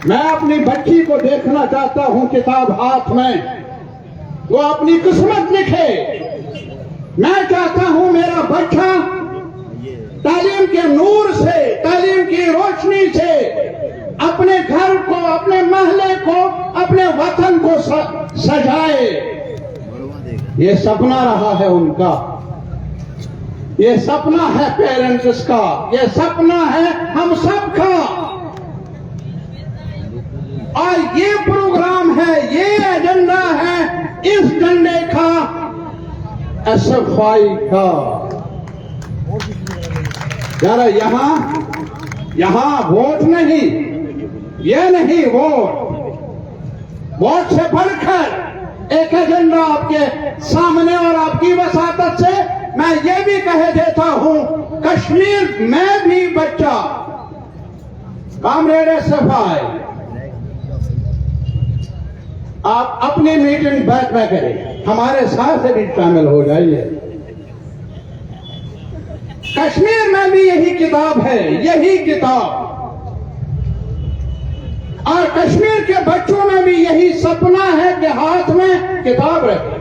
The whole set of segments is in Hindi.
मैं अपनी बच्ची को देखना चाहता हूं किताब हाथ में, वो अपनी किस्मत लिखे। मैं चाहता हूं मेरा बच्चा तालीम के नूर से, तालीम की रोशनी से अपने घर को, अपने महल्ले को, अपने वतन को सजाए। ये सपना रहा है उनका, ये सपना है पेरेंट्स का, ये सपना है हम सबका। और ये प्रोग्राम है, ये एजेंडा है इस झंडे का, SFI का। जरा यहां वोट नहीं, ये नहीं वोट से बढ़कर एक एजेंडा आपके सामने और आपकी वसातत से मैं ये भी कह देता हूं, कश्मीर में भी बच्चा कामरेड SFI आप अपनी मीटिंग बैठ में करें, हमारे साथ भी शामिल हो जाइए। कश्मीर में भी यही किताब है, यही किताब, और कश्मीर के बच्चों में भी यही सपना है कि हाथ में किताब रखे।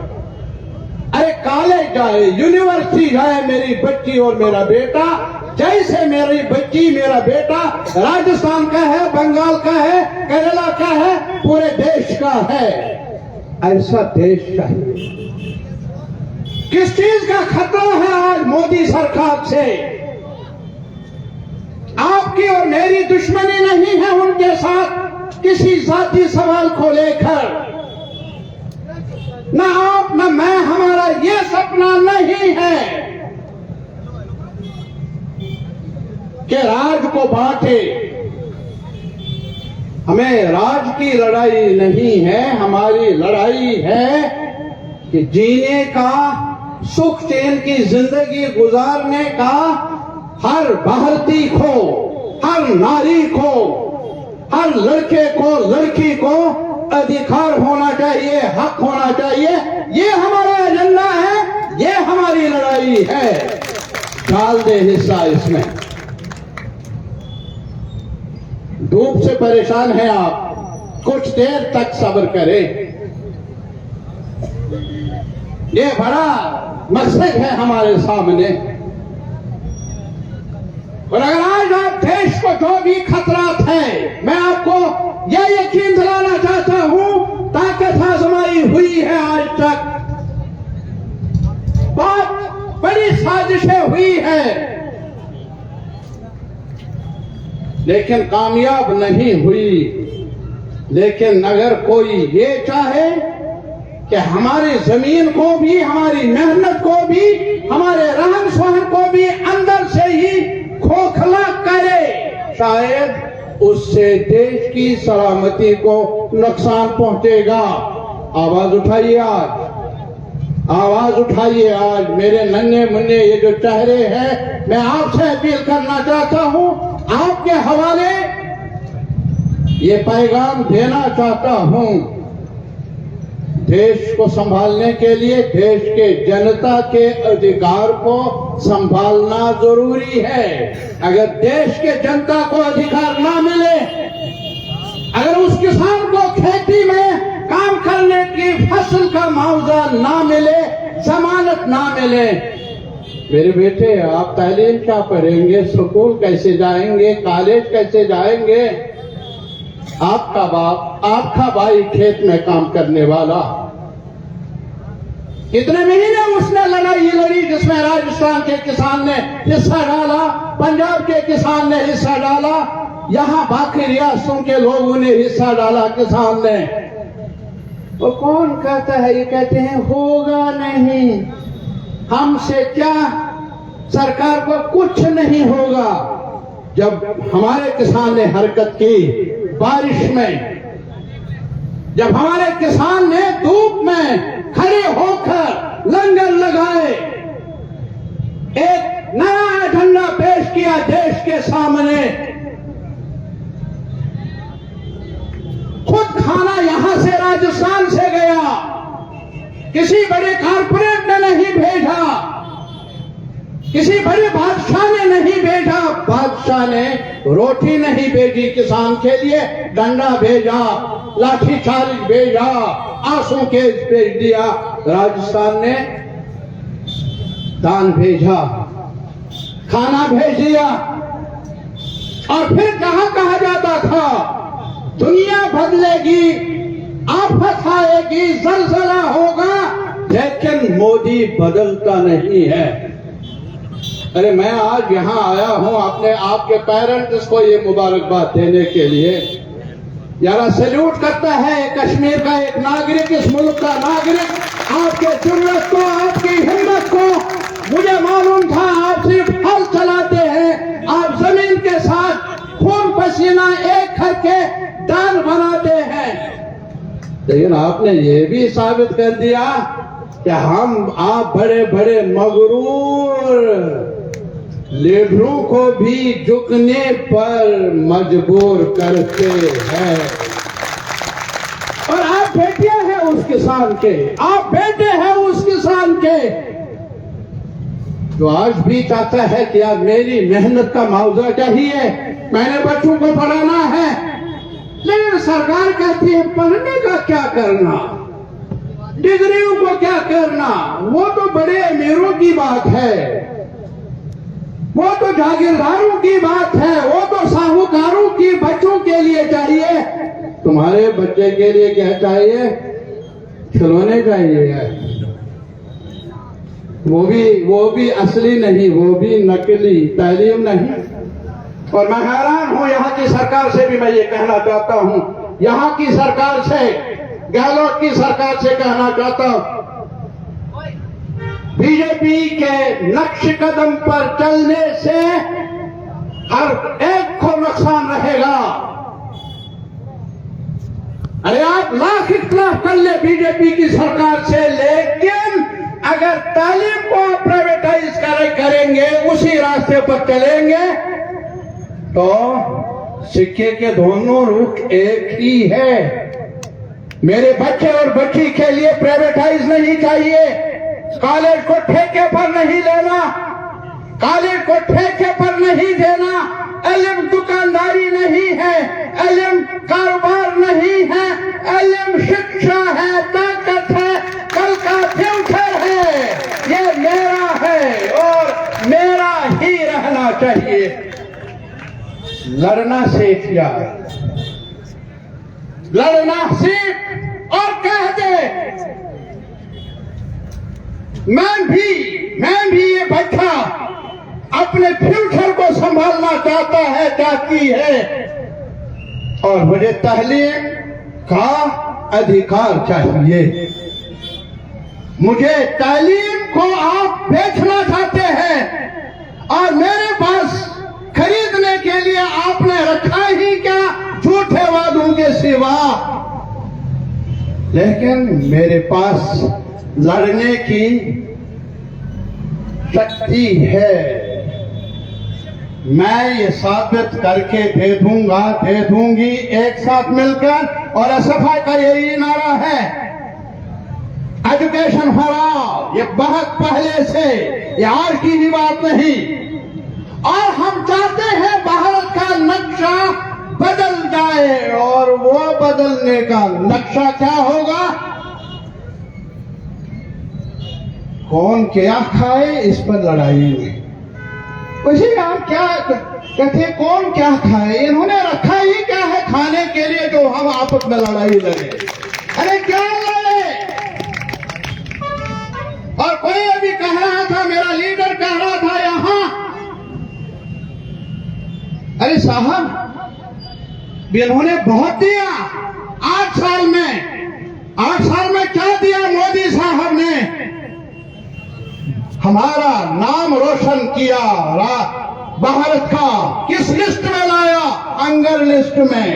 अरे कॉलेज जाए, यूनिवर्सिटी जाए मेरी बच्ची और मेरा बेटा, जैसे मेरी बच्ची मेरा बेटा राजस्थान का है, बंगाल का है, केरला का है, पूरे देश का है, ऐसा देश चाहिए। किस चीज का खतरा है आज मोदी सरकार से? आपकी और मेरी दुश्मनी नहीं है उनके साथ किसी जाति सवाल को लेकर, ना आप ना मैं, हमारा ये सपना नहीं है कि राज को बांटे। हमें राज की लड़ाई नहीं है, हमारी लड़ाई है कि जीने का, सुख चैन की जिंदगी गुजारने का हर भारतीय को, हर नारी को, हर लड़के को, लड़की को अधिकार होना चाहिए, हक होना चाहिए। ये हमारा एजेंडा है, ये हमारी लड़ाई है। डाल दे हिस्सा इसमें। धूप से परेशान हैं आप, कुछ देर तक सब्र करें। ये बड़ा मकसद है हमारे सामने। और अगर आज आप देश को जो भी खतरात है, मैं आपको यह यकीन दिलाना चाहता हूं, ताकत आजमाई हुई है आज तक, बहुत बड़ी साजिशें हुई है, लेकिन कामयाब नहीं हुई। लेकिन अगर कोई ये चाहे कि हमारी जमीन को भी, हमारी मेहनत को भी, हमारे रहन सहन को भी अंदर से ही खोखला करे, शायद उससे देश की सलामती को नुकसान पहुंचेगा। आवाज उठाइए आज, आवाज उठाइए आज। मेरे नन्हे मुन्ने ये जो चेहरे हैं, मैं आपसे अपील करना चाहता हूं, आपके हवाले ये पैगाम देना चाहता हूं। देश को संभालने के लिए देश के जनता के अधिकार को संभालना जरूरी है। अगर देश के जनता को अधिकार ना मिले, अगर उस किसान को खेती में काम करने की फसल का मुआवजा ना मिले, जमानत ना मिले, मेरे बेटे आप तालीम क्या पढ़ेंगे, स्कूल कैसे जाएंगे, कॉलेज कैसे जाएंगे? आपका बाप, आपका भाई खेत में काम करने वाला, कितने महीने उसने लड़ाई लड़ी जिसमें राजस्थान के किसान ने हिस्सा डाला, पंजाब के किसान ने हिस्सा डाला, यहां बाकी रियासतों के लोगों ने हिस्सा डाला, किसान ने। वो कौन कहता है? ये कहते हैं होगा नहीं, हमसे क्या, सरकार को कुछ नहीं होगा। जब हमारे किसान ने हरकत की बारिश में, जब हमारे किसान ने धूप में खड़े होकर लंगर लगाए, एक नया एजेंडा पेश किया देश के सामने, खुद खाना यहां से राजस्थान से गया, किसी बड़े कारपोरेट ने नहीं भेजा, किसी बड़े बादशाह ने नहीं भेजा, बादशाह ने रोटी नहीं भेजी किसान के लिए, डंडा भेजा, लाठी चार्ज भेजा, आंसू केस भेज दिया। राजस्थान ने दान भेजा, खाना भेज दिया। और फिर कहा जाता था दुनिया बदलेगी, आफत आएगी, जलजला होगा, लेकिन मोदी बदलता नहीं है। अरे मैं आज यहां आया हूं अपने आपके पेरेंट्स को ये मुबारकबाद देने के लिए। यारा सैल्यूट करता है कश्मीर का एक नागरिक, इस मुल्क का नागरिक, आपके जुर्रत को, आपकी हिम्मत को। मुझे मालूम था आप सिर्फ हल चलाते हैं, आप जमीन के साथ खून पसीना एक करके दान बनाते हैं। लेकिन आपने ये भी साबित कर दिया कि आप बड़े बड़े मगरूर लीडरों को भी झुकने पर मजबूर करते हैं। और आप बेटे हैं उस किसान के, आप बेटे हैं उस किसान के जो आज भी चाहता है कि यार मेरी मेहनत का मुआवजा चाहिए, मैंने बच्चों को पढ़ाना है। लेकिन सरकार कहती है पढ़ने का क्या करना, डिग्रियों को क्या करना, वो तो बड़े अमीरों की बात है, वो तो जागीरदारों की बात है, वो तो साहूकारों की बच्चों के लिए चाहिए। तुम्हारे बच्चे के लिए क्या चाहिए? खिलौने चाहिए, वो भी असली नहीं, वो भी नकली, तालीम नहीं। और मैं हैरान हूं, यहाँ की सरकार से भी मैं ये कहना चाहता हूं, यहाँ की सरकार से, गहलोत की सरकार से कहना चाहता हूं, बीजेपी के नक्श कदम पर चलने से हर एक को नुकसान रहेगा। अरे आप लाख इख्तिलाफ कर ले बीजेपी की सरकार से, लेकिन अगर तालीम को प्राइवेटाइज करेंगे, उसी रास्ते पर चलेंगे, तो सिक्के के दोनों रुख एक ही है। मेरे बच्चे और बच्ची के लिए प्राइवेटाइज नहीं चाहिए, कॉलेज को ठेके पर नहीं लेना, कॉलेज को ठेके पर नहीं देना। इल्म दुकानदारी नहीं है, इल्म कारोबार नहीं है, इल्म शिक्षा है, ताकत है, कल का फ्यूचर है। ये मेरा है और मेरा ही रहना चाहिए। लड़ना सीख यार, लड़ना सीख और कह दे मैं भी ये बच्चा अपने फ्यूचर को संभालना चाहता है, चाहती है, और मुझे तालीम का अधिकार चाहिए। मुझे तालीम को आप बेचना चाहते हैं और मेरे पास खरीदने के लिए आपने रखा ही क्या, झूठे वादों के सिवा। लेकिन मेरे पास लड़ने की शक्ति है, मैं ये साबित करके दे दूंगी एक साथ मिलकर। और एसएफआई का यही नारा है, एजुकेशन फॉर ऑल। ये बहुत पहले से, ये आज की ही बात नहीं। और हम चाहते हैं भारत का नक्शा बदल जाए, और वो बदलने का नक्शा क्या होगा? कौन क्या खाए इस पर लड़ाई नहीं। वैसे आप क्या कहते, कौन क्या खाए, इन्होंने रखा ही क्या है खाने के लिए जो हम आपस में लड़ाई लड़े? अरे क्या लड़े? और कोई अभी कह रहा था, मेरा लीडर कह रहा था यहां, अरे साहब इन्होंने बहुत दिया 8 साल में। 8 साल में क्या दिया मोदी साहब ने? हमारा नाम रोशन किया, भारत का किस लिस्ट में लाया? हंगर लिस्ट में।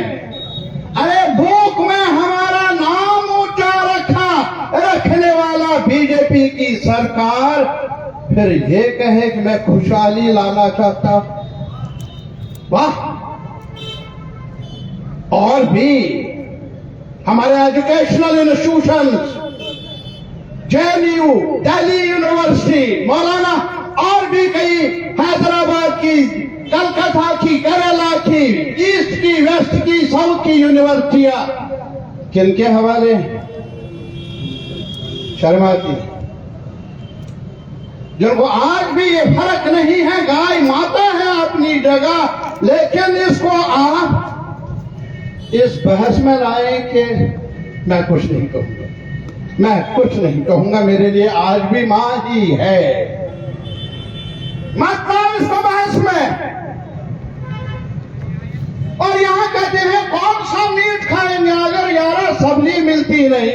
अरे भूख में हमारा नाम ऊंचा रखने वाला बीजेपी की सरकार फिर ये कहे कि मैं खुशहाली लाना चाहता। वाह! और भी हमारे educational institutions, JNU, Delhi university, मौलाना और भी कई हैदराबाद की, कलकत्ता की, केरला की, ईस्ट की, वेस्ट की, साउथ की यूनिवर्सिटियां किनके हवाले? शर्मा की, जिनको आज भी ये फर्क नहीं है, गाय माता है अपनी जगह, लेकिन इसको आप इस बहस में लाए कि मैं कुछ नहीं कहूंगा, मैं कुछ नहीं कहूंगा, मेरे लिए आज भी मां ही है, मत लाओ इसको बहस में। और यहां कहते हैं कौन सा मीट खाएंगे अगर 11 सब्जी मिलती नहीं,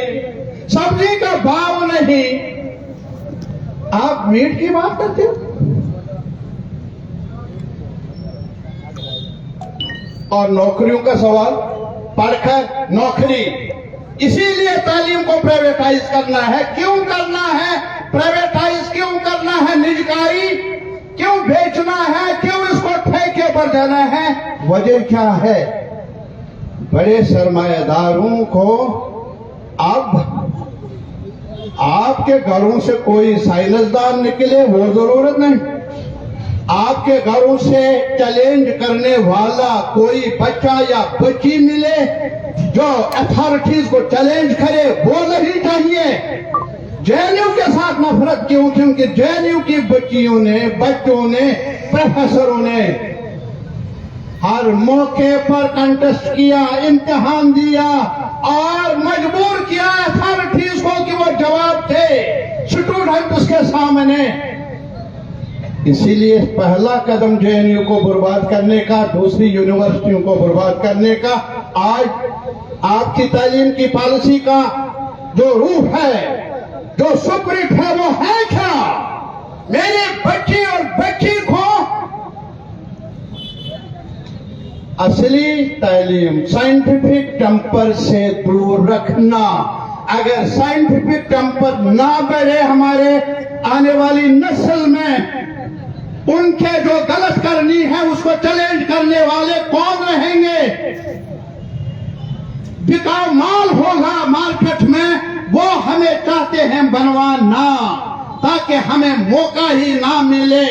सब्जी का भाव नहीं, आप मीट की बात करते हो। और नौकरियों का सवाल, पढ़कर नौकरी, इसीलिए तालीम को प्राइवेटाइज करना है। क्यों करना है प्राइवेटाइज, क्यों करना है निजकारी, क्यों बेचना है, क्यों इसको ठेके पर देना है? वजह क्या है? बड़े सरमायादारों को अब आपके घरों से कोई साइंसदान निकले वो जरूरत नहीं, आपके घरों से चैलेंज करने वाला कोई बच्चा या बच्ची मिले जो अथॉरिटीज को चैलेंज करे वो नहीं चाहिए। जेएनयू के साथ नफरत क्यों? क्योंकि जेएनयू की बच्चियों ने, बच्चों ने, प्रोफेसरों ने हर मौके पर कंटेस्ट किया, इम्तिहान दिया और मजबूर किया अथॉरिटीज को कि वो जवाब दे स्टूडेंट उसके सामने। इसीलिए पहला कदम जेएनयू को बर्बाद करने का, दूसरी यूनिवर्सिटियों को बर्बाद करने का, आज आपकी तालीम की पॉलिसी का जो रूह है, जो सुप्रीट है, वो है क्या? मेरे बच्चे और बच्ची को असली तालीम साइंटिफिक टेम्पर से दूर रखना। अगर साइंटिफिक टेम्पर ना बढ़े हमारे आने वाली नस्ल में, उनके जो गलत करनी है उसको चैलेंज करने वाले कौन रहेंगे? बिकाऊ माल होगा मार्केट में, वो हमें चाहते हैं बनवाना ताकि हमें मौका ही ना मिले।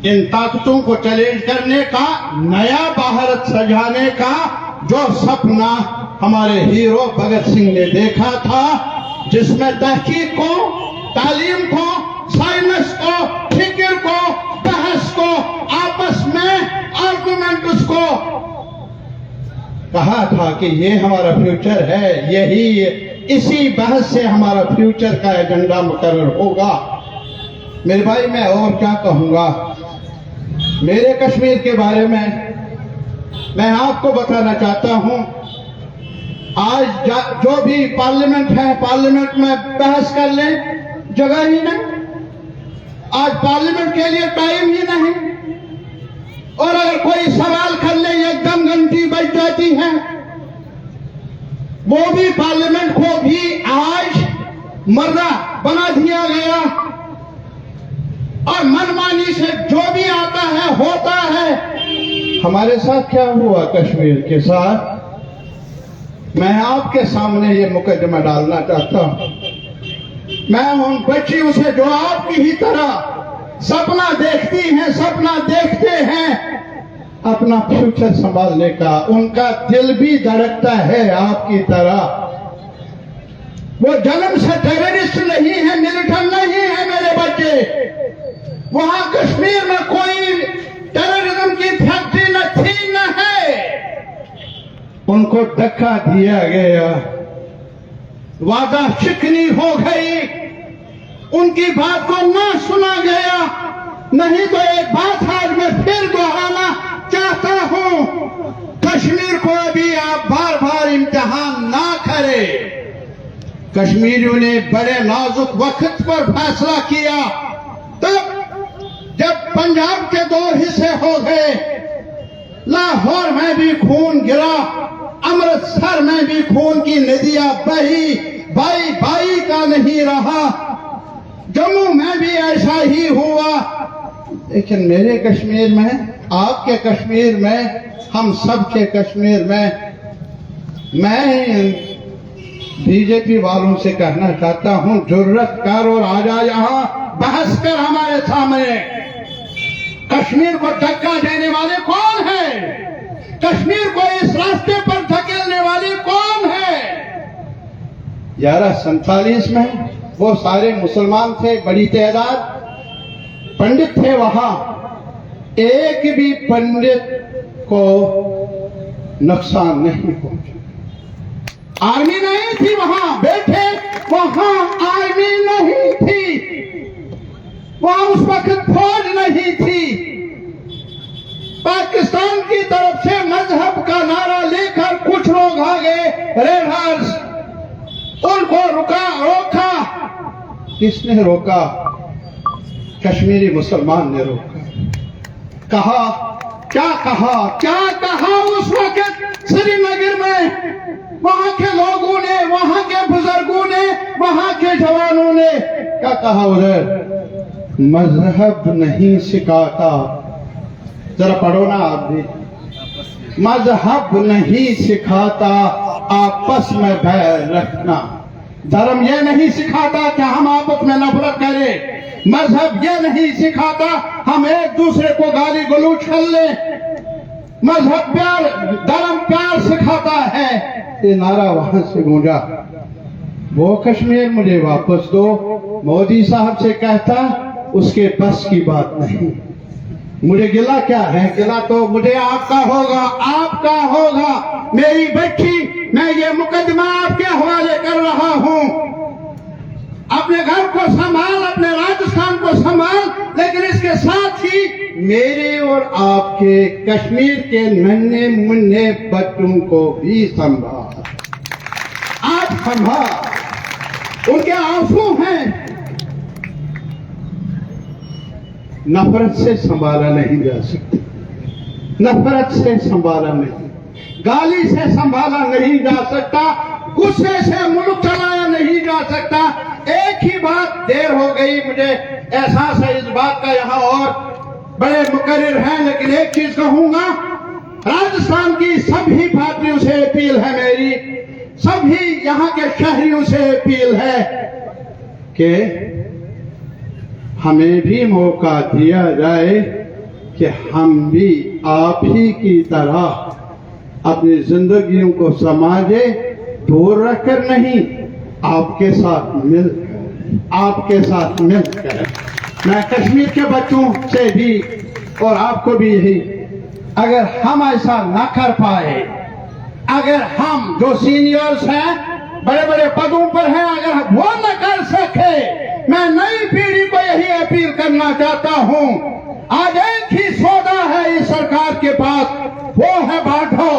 इन ताकतों को चैलेंज करने का, नया भारत सजाने का जो सपना हमारे हीरो भगत सिंह ने देखा था, जिसमें तहकीक को, तालीम को, साइंस को, फिक्र को, बहस को, आपस में आर्गुमेंट्स को कहा था कि ये हमारा फ्यूचर है, यही इसी बहस से हमारा फ्यूचर का एजेंडा मुकर्रर होगा। मेरे भाई मैं और क्या कहूंगा मेरे कश्मीर के बारे में। मैं आपको बताना चाहता हूं, आज जो भी पार्लियामेंट है, पार्लियामेंट में बहस कर लें, जगह ही नहीं। आज पार्लियामेंट के लिए टाइम ही नहीं, और अगर कोई सवाल कर ले एकदम घंटी बज जाती है। वो भी पार्लियामेंट को भी आज मर्दा बना दिया गया और मनमानी से जो भी आता है होता है। हमारे साथ क्या हुआ कश्मीर के साथ, मैं आपके सामने ये मुकदमा डालना चाहता हूं। मैं उन बच्चियों से जो आपकी ही तरह सपना देखती हैं, सपना देखते हैं अपना फ्यूचर संभालने का, उनका दिल भी धड़कता है आपकी तरह। वो जन्म से टेररिस्ट नहीं है, मिलिटेंट नहीं है मेरे बच्चे। वहां कश्मीर में कोई टेररिज्म की फैक्ट्री न थी, न है। उनको धक्का दिया गया, वादा शिकनी हो गई, उनकी बात को न सुना गया। नहीं तो एक बात आज मैं फिर दोहराना चाहता हूं, कश्मीर को अभी आप बार बार इम्तिहान ना करें। कश्मीरियों ने बड़े नाजुक वक्त पर फैसला किया, तब जब पंजाब के 2 हिस्से हो गए, लाहौर में भी खून गिरा, अमृतसर में भी खून की नदियां बही, भाई भाई का नहीं रहा, जम्मू में भी ऐसा ही हुआ। लेकिन मेरे कश्मीर में, आपके कश्मीर में, हम सब के कश्मीर में, मैं बीजेपी वालों से कहना चाहता हूं, जुर्रत कर और आजा यहां। बहस कर हमारे सामने। कश्मीर को धक्का देने वाले कौन है? कश्मीर को इस रास्ते पर धकेलने वाले कौन है? 1147 में वो सारे मुसलमान थे, बड़ी तादाद पंडित थे वहां, एक भी पंडित को नुकसान नहीं पहुंचा। आर्मी नहीं थी वहां बैठे, वहां आर्मी नहीं थी, वहां उस वक्त फौज नहीं थी। पाकिस्तान की तरफ से मजहब का नारा लेकर कुछ लोग आ गए, रेडर्स, उनको रोका। किसने रोका? कश्मीरी मुसलमान ने रोका। क्या कहा उस वक्त श्रीनगर में वहां के लोगों ने, वहां के बुजुर्गों ने, वहां के जवानों ने क्या कहा? उधर मजहब नहीं सिखाता, जरा पढ़ो ना आप भी। मजहब नहीं सिखाता आपस में बैर रखना। धर्म यह नहीं सिखाता कि हम आपस में नफरत करें। मजहब यह नहीं सिखाता हम एक दूसरे को गाली गलौज कर लें। मजहब प्यार, धर्म प्यार सिखाता है। ये नारा वहां से गूंजा। वो कश्मीर मुझे वापस दो, मोदी साहब से कहता, उसके बस की बात नहीं। मुझे गिला क्या है? गिला तो मुझे आपका होगा। मेरी बच्ची, मैं ये मुकदमा आपके हवाले कर रहा हूं। अपने घर को संभाल, अपने राजस्थान को संभाल, लेकिन इसके साथ ही मेरे और आपके कश्मीर के नन्हे मुन्ने बच्चों को भी संभाल। आप संभाल। उनके आंसू हैं, नफरत से संभाला नहीं जा सकता, नफरत से संभाला नहीं, गाली से संभाला नहीं जा सकता, गुस्से से मुल्क चलाया नहीं जा सकता। एक ही बात, देर हो गई, मुझे एहसास है इस बात का, यहाँ और बड़े मुकर्रिर हैं, लेकिन एक चीज कहूंगा, राजस्थान की सभी पार्टियों से अपील है मेरी, सभी यहाँ के शहरियों से अपील है कि हमें भी मौका दिया जाए कि हम भी आप ही की तरह अपनी जिंदगियों को समाजे, दूर रखकर नहीं, आपके साथ मिलकर। मैं कश्मीर के बच्चों से भी और आपको भी यही, अगर हम ऐसा ना कर पाए, अगर हम जो सीनियर्स हैं, बड़े बड़े पदों पर हैं, अगर वो न कर सके, मैं नई पीढ़ी को यही अपील करना चाहता हूं। आज एक ही सौदा है इस सरकार के पास, वो है बांटो,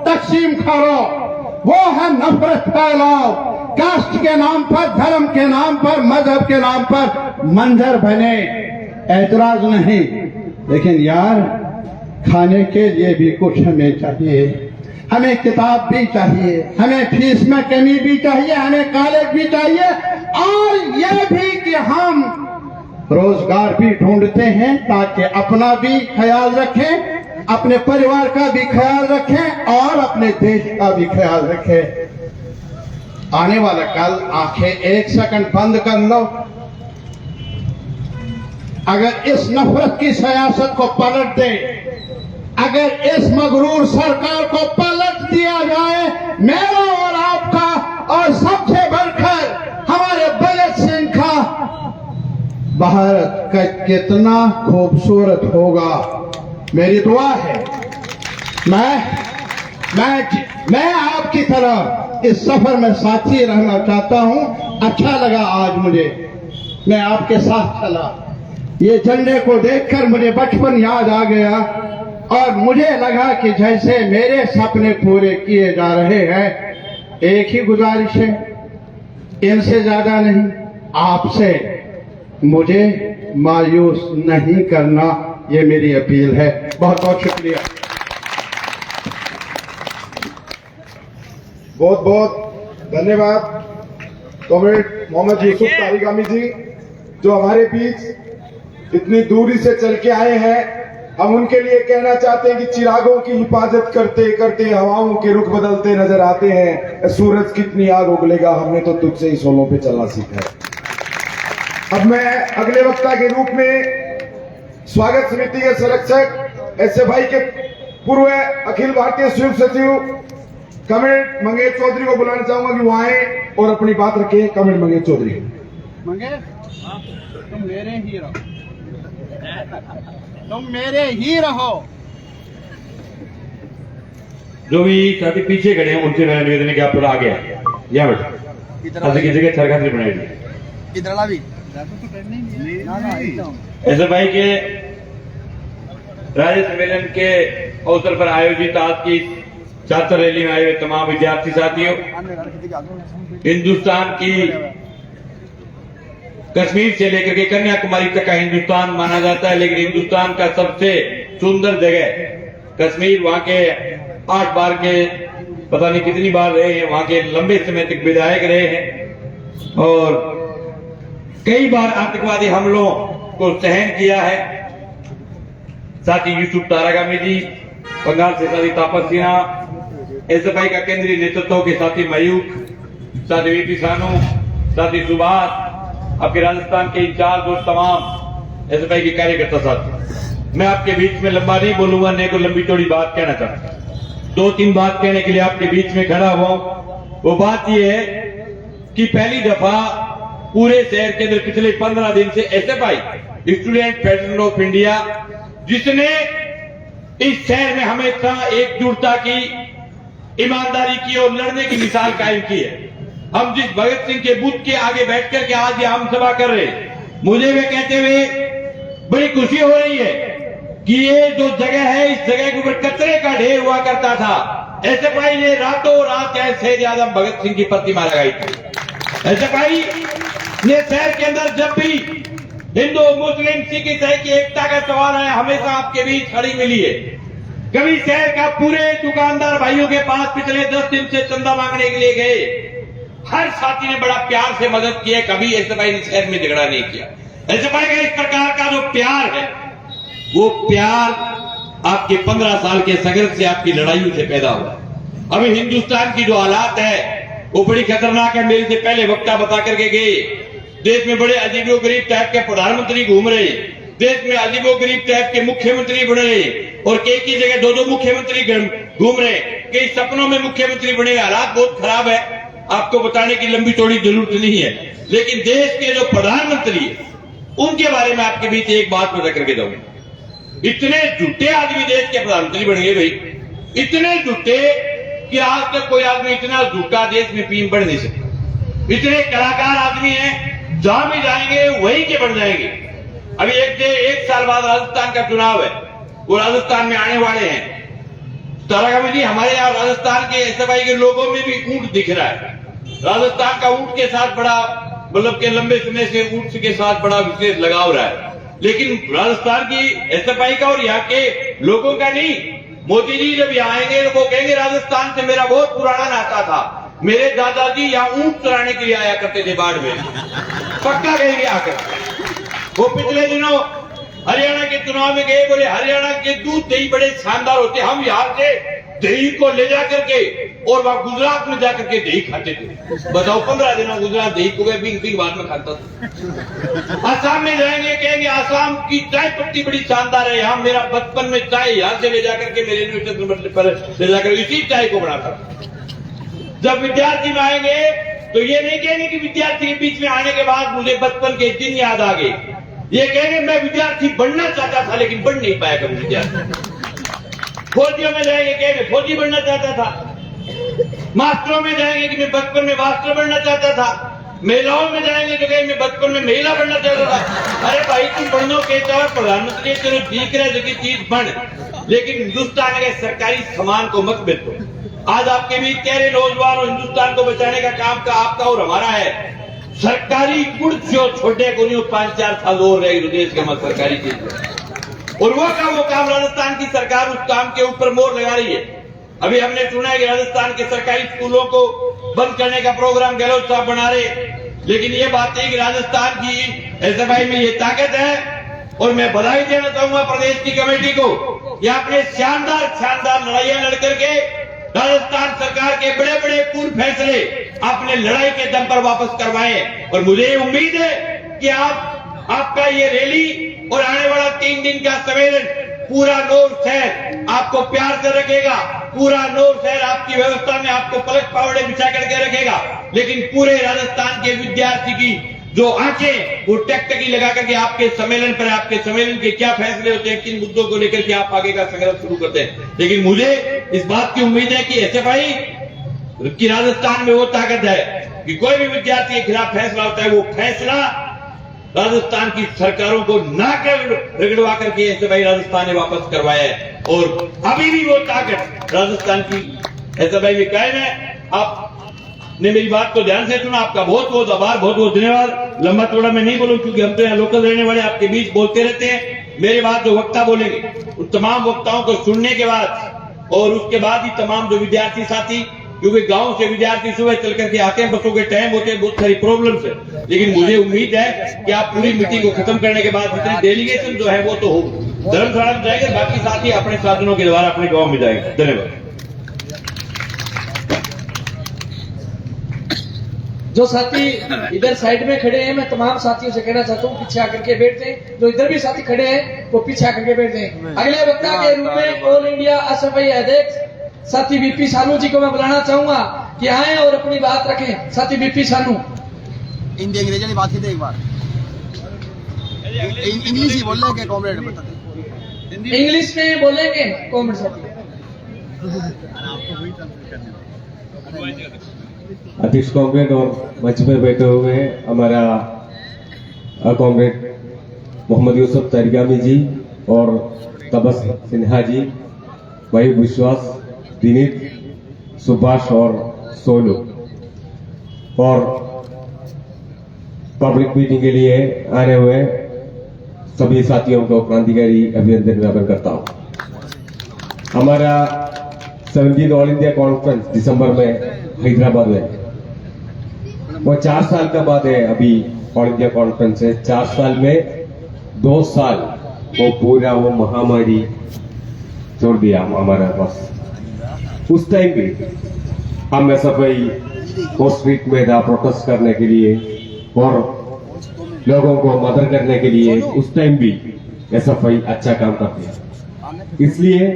तकसीम करो, वो है नफरत फैलाओ, कास्ट के नाम पर, धर्म के नाम पर, मजहब के नाम पर मंजर बने। ऐतराज नहीं, लेकिन यार खाने के लिए भी कुछ हमें चाहिए, हमें किताब भी चाहिए, हमें फीस में कमी भी चाहिए, हमें कॉलेज भी चाहिए, और यह भी कि हम रोजगार भी ढूंढते हैं ताकि अपना भी ख्याल रखें, अपने परिवार का भी ख्याल रखें और अपने देश का भी ख्याल रखें। आने वाला कल आंखें एक सेकंड बंद कर लो। अगर इस नफरत की सियासत को पलट दे, अगर इस मगरूर सरकार को पलट दिया जाए, मेरा और आपका और सबसे बढ़कर हमारे भगत सिंह का भारत का कितना खूबसूरत होगा। मेरी दुआ है, मैं आपकी तरह इस सफर में साथी रहना चाहता हूं। अच्छा लगा आज मुझे, मैं आपके साथ चला, ये झंडे को देखकर मुझे बचपन याद आ गया और मुझे लगा कि जैसे मेरे सपने पूरे किए जा रहे हैं। एक ही गुजारिश है, इनसे ज्यादा नहीं, आपसे मुझे मायूस नहीं करना, ये मेरी अपील है। बहुत बहुत शुक्रिया। बहुत बहुत धन्यवाद कॉमरेड मोहम्मद यूसुफ तारिगामी जी, जो हमारे बीच इतनी दूरी से चल के आए हैं। हम उनके लिए कहना चाहते हैं कि चिरागों की हिफाजत करते करते हवाओं के रुख बदलते नजर आते हैं। सूरज कितनी आग उगलेगा, हमने तो तुझसे ही सोलों पे चलना सीखा है। अब मैं अगले वक्ता के रूप में स्वागत समिति के संरक्षक एसएफआई के पूर्व अखिल भारतीय संयुक्त सचिव कमेट मंगेश चौधरी को बुलाना चाहूंगा कि वो आए और अपनी बात रखें। कमेट मंगेश चौधरी। तुम मेरे ही रहो, तुम मेरे ही रहो। जो भी साथी पीछे खड़े हैं उनसे मेरा निवेदन है कि आप थोड़ा आगे आए। यहाँ बैठो, की जगह चरखा से बनाई इधर भी ऐसे भाई के राज्य सम्मेलन के अवसर पर आयोजित आज की छात्र रैली में आए हुए तमाम विद्यार्थी साथियों, हिंदुस्तान की कश्मीर से लेकर के कन्याकुमारी तक का हिंदुस्तान माना जाता है, लेकिन हिंदुस्तान का सबसे सुंदर जगह कश्मीर, वहां के 8 बार के पता नहीं कितनी बार रहे हैं, वहां के लंबे समय तक विधायक रहे हैं और कई बार आतंकवादी हमलों को सहन किया है। साथी यूसुफ तारागामी जी, बंगाल से साथी तापस सिन्हा, एसएफआई का केंद्रीय नेतृत्व के साथी मयूख, साथी वीपी सानू, साथी सुभाष, आपके राजस्थान के इंचार्ज और तमाम एसएफआई के कार्यकर्ता साथी, मैं आपके बीच में लंबा नहीं बोलूंगा, नहीं को लंबी चौड़ी बात कहना चाहता हूं। 2-3 बात कहने के लिए आपके बीच में खड़ा हुआ। वो बात यह है कि पहली दफा पूरे शहर के अंदर पिछले 15 दिन से SFI student federation of India, जिसने इस शहर में हमेशा एकजुटता की, ईमानदारी की और लड़ने की मिसाल कायम की है। हम जिस भगत सिंह के बुत के आगे बैठकर के आज ये आम सभा कर रहे हैं, मुझे वे कहते हुए बड़ी खुशी हो रही है कि ये जो जगह है, इस जगह के ऊपर कचरे का ढेर हुआ करता था। एसएफआई ने रातों रात चाहे शहीद आजम भगत सिंह की प्रतिमा लगाई थी। एसएफआई ने शहर के अंदर जब भी हिंदू मुस्लिम सिख ईसाई की एकता का सवाल है, हमेशा आपके बीच खड़ी मिली है। कभी शहर का पूरे दुकानदार भाइयों के पास पिछले 10 दिन से चंदा मांगने के लिए गए, हर साथी ने बड़ा प्यार से मदद की है, कभी एसएफआई ने शहर में झगड़ा नहीं किया। एसएफआई का इस प्रकार का जो प्यार है, वो प्यार आपके 15 साल के संघर्ष से, आपकी लड़ाइयों से पैदा हुआ। अभी हिंदुस्तान की जो हालात है वो बड़ी खतरनाक है। मेरे से पहले वक्ता बता करके गए, देश में बड़े अजीबो गरीब टाइप के प्रधानमंत्री घूम रहे, देश में अजीबो गरीब टाइप के मुख्यमंत्री बन रहे और कई की जगह 2-2 मुख्यमंत्री घूम रहे, कई सपनों में मुख्यमंत्री बने। हालात बहुत खराब है, आपको बताने की लंबी चौड़ी जरूरत नहीं है, लेकिन देश के जो प्रधानमंत्री है उनके बारे में आपके बीच एक बात बता करके जाऊंगा। इतने झूठे आदमी देश के प्रधानमंत्री बन गए भाई, इतने झूठे कि आज तक कोई आदमी इतना झूठा देश में पीएम बन नहीं सकता। इतने कलाकार आदमी हैं, जहां भी जाएंगे वहीं के बन जाएंगे। अभी एक साल बाद राजस्थान का चुनाव है, वो राजस्थान में आने वाले हैं। तारागामी जी, हमारे यहाँ राजस्थान के एसएफआई के लोगों में भी ऊंट दिख रहा है। राजस्थान का ऊंट के साथ बड़ा, मतलब के लंबे समय से ऊंट के साथ बड़ा विशेष लगाव रहा है, लेकिन राजस्थान की एसएफआई का और यहाँ के लोगों का नहीं। मोदी जी जब यहाँ आएंगे तो वो कहेंगे राजस्थान से मेरा बहुत पुराना नाता था, मेरे दादाजी यहाँ ऊंट चराने के लिए आया करते थे बाढ़ में, पक्का कहेंगे आकर। वो पिछले दिनों हरियाणा के चुनाव में गए, बोले हरियाणा के दूध दही बड़े शानदार होते, हम यहाँ से दही को ले जाकर के और वहां गुजरात में जाकर के दही खाते थे। बताओ, 15 दिनों गुजरात दही को बिंग बाद में खाता था। आसाम में जाएंगे, कहेंगे आसाम की चाय पत्ती बड़ी शानदार है, यहाँ मेरा बचपन में चाय यहाँ से ले जाकर के मेरे यूनिवर्सिटी पर ले जाकर इसी चाय को बनाता। जब विद्यार्थी में आएंगे तो ये नहीं कहेंगे कि विद्यार्थी के बीच में आने के बाद मुझे बचपन के दिन याद आ गए, ये कहेंगे मैं विद्यार्थी बनना चाहता था लेकिन बन नहीं पाया कभी विद्यार्थी। फौजियों में जाएंगे, कहेंगे फौजी बनना चाहता था। मास्टरों में जाएंगे कि मैं बचपन में मास्टर बनना चाहता था। महिलाओं में जाएंगे तो कहेंगे मैं बचपन में महिला बनना चाहता था। अरे भाई, तुम बनना कहता है प्रधानमंत्री, चलो ठीक रहे जो चीज बन, लेकिन हिंदुस्तान के सरकारी सामान को मत बेचो। आज आपके बीच कह रहे नौजवान और हिंदुस्तान को बचाने का काम का आपका और हमारा है। सरकारी गुड़ जो छोटे को नहीं, 5-4 साल और रहेगी देश के हमारे सरकारी चीज, और वो काम राजस्थान की सरकार उस काम के ऊपर मोहर लगा रही है। अभी हमने सुना है कि राजस्थान के सरकारी स्कूलों को बंद करने का प्रोग्राम गहलोत साहब बना रहे, लेकिन ये बात है कि राजस्थान की एसएफआई में ये ताकत है। और मैं बधाई देना चाहूंगा प्रदेश की कमेटी को, ये आपने शानदार लड़ाइयां लड़ करके राजस्थान सरकार के बड़े बड़े पूर्व फैसले अपने लड़ाई के दम पर वापस करवाए। और मुझे उम्मीद है कि आपका ये रैली और आने वाला 3 दिन का सम्मेलन पूरा नॉर्थ शहर आपको प्यार से रखेगा, पूरा नॉर्थ शहर आपकी व्यवस्था में आपको पलक पावड़े बिछा करके रखेगा। लेकिन पूरे राजस्थान के विद्यार्थी की जो आंखें वो टकटकी लगा करके आपके सम्मेलन पर, आपके सम्मेलन के क्या फैसले होते हैं, किन मुद्दों को लेकर के आप आगे का संघर्ष शुरू करते हैं। लेकिन मुझे इस बात की उम्मीद है कि SFI की राजस्थान में वो ताकत है कि कोई भी विद्यार्थी के खिलाफ फैसला होता है, वो फैसला राजस्थान की सरकारों को ना रगड़वा करके SFI राजस्थान ने वापस करवाया है। और अभी भी वो ताकत राजस्थान की SFI में कायम है। आपने मेरी बात को ध्यान से सुना, आपका बहुत बहुत आभार, बहुत बहुत धन्यवाद। लंबा चौड़ा मैं नहीं बोलूं क्योंकि हम तो यहाँ लोकल रहने वाले आपके बीच बोलते रहते हैं। मेरे बाद जो वक्ता बोलेंगे उन तमाम वक्ताओं को सुनने के बाद और उसके बाद ही तमाम जो विद्यार्थी साथी, क्योंकि गांव से विद्यार्थी सुबह चल करके आते हैं, बसों के टाइम होते हैं, बहुत सारी प्रॉब्लम्स है। लेकिन मुझे उम्मीद है कि आप पूरी मीटिंग को खत्म करने के बाद जितनी डेलीगेशन जो है वो तो हो धर्मशाला में जाएंगे, बाकी साथी अपने साधनों के द्वारा अपने गांव में जाएंगे। धन्यवाद। जो साथी इधर साइड में खड़े हैं, मैं तमाम साथियों से कहना चाहता हूँ पीछे आकर के बैठते हैं। जो इधर भी साथी खड़े हैं वो पीछे आकर के बैठते हैं। अगले वक्ता के रूप में ऑल इंडिया SFI अध्यक्ष साथी VP सानू जी को मैं बुलाना चाहूंगा कि आए और अपनी बात रखें। साथी VP सानू। हिंदी अंग्रेजी में बात की थी एक बार, इंग्लिश ही बोल रहे हैं क्या कॉमरेड? बता इंग्लिश में बोलेंगे कॉमरेड साथी। अध्यक्ष कॉमरेड और मंच पर बैठे हुए हमारा कॉमरेड मोहम्मद यूसुफ तारिगामी जी और तबस सिन्हा जी, मयूर विश्वास, दिनीत, सुभाष और सोनू, और पब्लिक मीटिंग के लिए आने हुए सभी साथियों को क्रांतिकारी अभिनंदन ज्ञापन करता हूं। हमारा 17 ऑल इंडिया कॉन्फ्रेंस दिसंबर में हैदराबाद में, वो 4 साल का बाद है। अभी ऑल इंडिया कॉन्फ्रेंस है, 4 साल में 2 साल वो पूरा वो महामारी छोड़ दिया हमारे पास। उस टाइम भी हम SFI को स्ट्रीट में था प्रोटेस्ट करने के लिए और लोगों को मदद करने के लिए। उस टाइम भी SFI अच्छा काम करती है। इसलिए